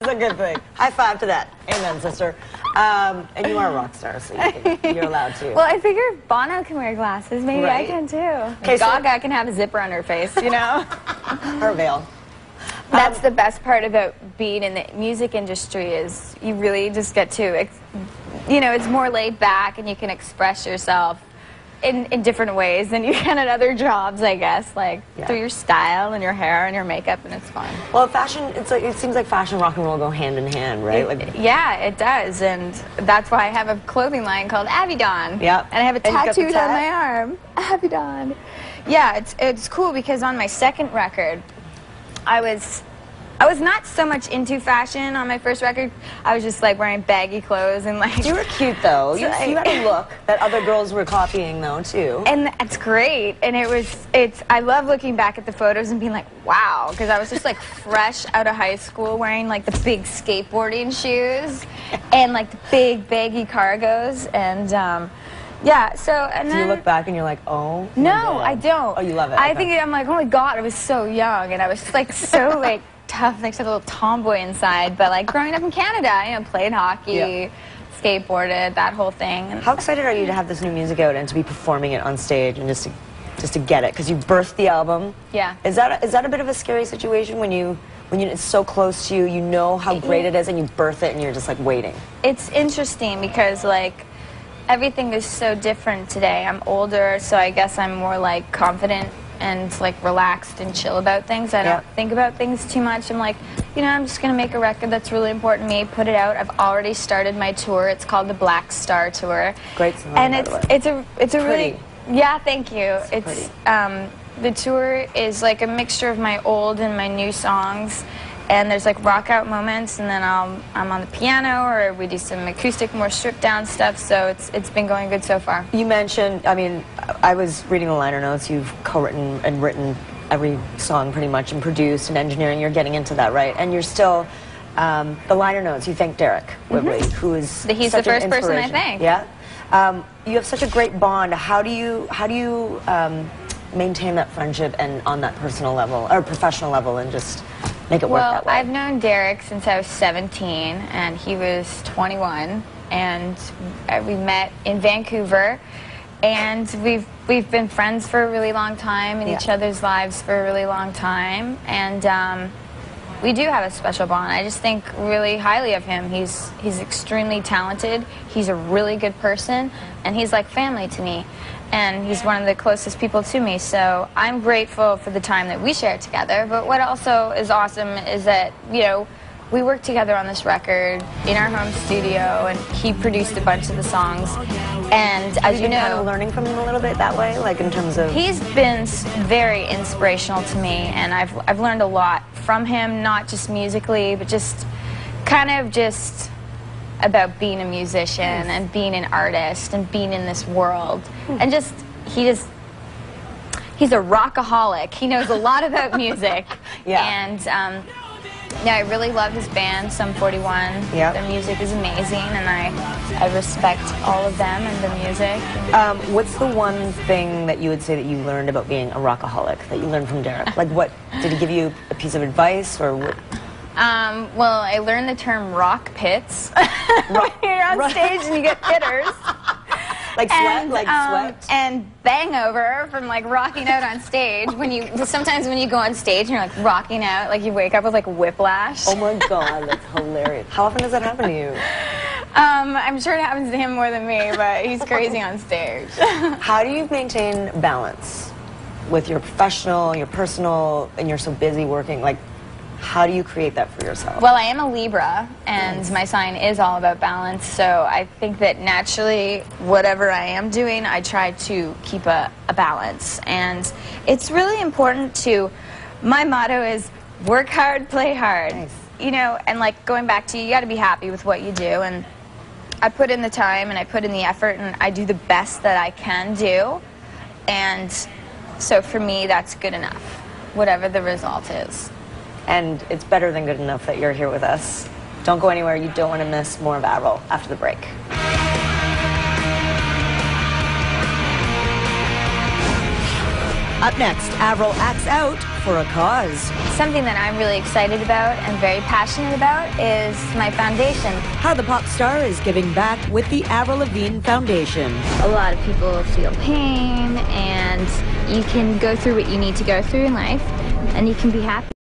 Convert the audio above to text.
It's a good thing. High five to that. Amen, sister. And you are a rock star, so you're allowed to. Well, I figure Bono can wear glasses. Maybe right? I can too. Okay, Gaga can have a zipper on her face, you know? Her veil. That's the best part about being in the music industry is you really just get to, you know, it's more laid back and you can express yourself in different ways than you can at other jobs, I guess, like through your style and your hair and your makeup, and it's fun. Well, fashion, it seems like fashion and rock and roll go hand in hand, right? Yeah, it does, and that's why I have a clothing line called Avidon. Yeah. And I have it tattooed on my arm. Avidon. Yeah, it's cool because on my second record, I was not so much into fashion on my first record. I was just like wearing baggy clothes and like... You were cute though. You had a look that other girls were copying though too. And it's great. And I love looking back at the photos and being like, wow. Because I was just like fresh out of high school wearing like the big skateboarding shoes and like the big baggy cargos and... yeah, so, and then... Do you look back and you're like, oh? No, I don't. Oh, you love it. I think I'm like, oh my God, I was so young, and I was like so like tough, like such a little tomboy inside, but like growing up in Canada, you know, played hockey, skateboarded, that whole thing. And how excited are you to have this new music out and to be performing it on stage and just to get it? Because you birthed the album. Yeah. Is that a bit of a scary situation when it's so close to you, you know how great it is, and you birth it and you're just like waiting? It's interesting because like, everything is so different today. I'm older, so I guess I'm more like confident and like relaxed and chill about things. I don't think about things too much. I'm like, you know, I'm just gonna make a record that's really important to me, put it out. I've already started my tour. It's called the Black Star Tour. Great song, and by the way. it's a really thank you. It's the tour is like a mixture of my old and my new songs. And there's like rock out moments, and then I'm on the piano, or we do some acoustic, more stripped down stuff. So it's been going good so far. You mentioned, I mean, I was reading the liner notes. You've co-written and written every song pretty much, and produced and engineering. You're getting into that, right? And you're still the liner notes. You thank Derek Whibley, who is he's the first person I thank. Yeah, you have such a great bond. How do you maintain that friendship and on that personal level or professional level, and just make it work that way? Well, I've known Derek since I was 17, and he was 21, and we met in Vancouver, and we've been friends for a really long time in each other's lives for a really long time, and we do have a special bond. I just think really highly of him. He's extremely talented. He's a really good person, and he's like family to me. And he's one of the closest people to me, so I'm grateful for the time that we share together. But what also is awesome is that, you know, we worked together on this record in our home studio, and he produced a bunch of the songs. And as you know, kind of learning from him a little bit that way, like in terms of... He's been very inspirational to me, and I've learned a lot from him, not just musically, but just kind of just about being a musician and being an artist and being in this world. And he's a rockaholic. He knows a lot about music. And yeah, I really love his band, Sum 41. Their music is amazing, and I respect all of them and their music. What's the one thing that you would say that you learned about being a rockaholic, that you learned from Derek? Like, what, did he give you a piece of advice, or what? Well, I learned the term rock pits. You're on stage and you get pitters. Like sweat? And bangover from like rocking out on stage. Sometimes when you go on stage and you're like rocking out, like you wake up with like whiplash. Oh my God, that's hilarious. How often does that happen to you? I'm sure it happens to him more than me, but he's crazy on stage. How do you maintain balance with your professional, your personal, and you're so busy working? Like, how do you create that for yourself? Well, I am a Libra, and my sign is all about balance, so I think that naturally, whatever I am doing, I try to keep a balance. And it's really important my motto is, work hard, play hard. Nice. You know, and like going back to, you gotta be happy with what you do, and I put in the time, and I put in the effort, and I do the best that I can do, and so for me, that's good enough, whatever the result is. And it's better than good enough that you're here with us. Don't go anywhere. You don't want to miss more of Avril after the break. Up next, Avril acts out for a cause. Something that I'm really excited about and very passionate about is my foundation. How the pop star is giving back with the Avril Lavigne Foundation. A lot of people feel pain, and you can go through what you need to go through in life, and you can be happy.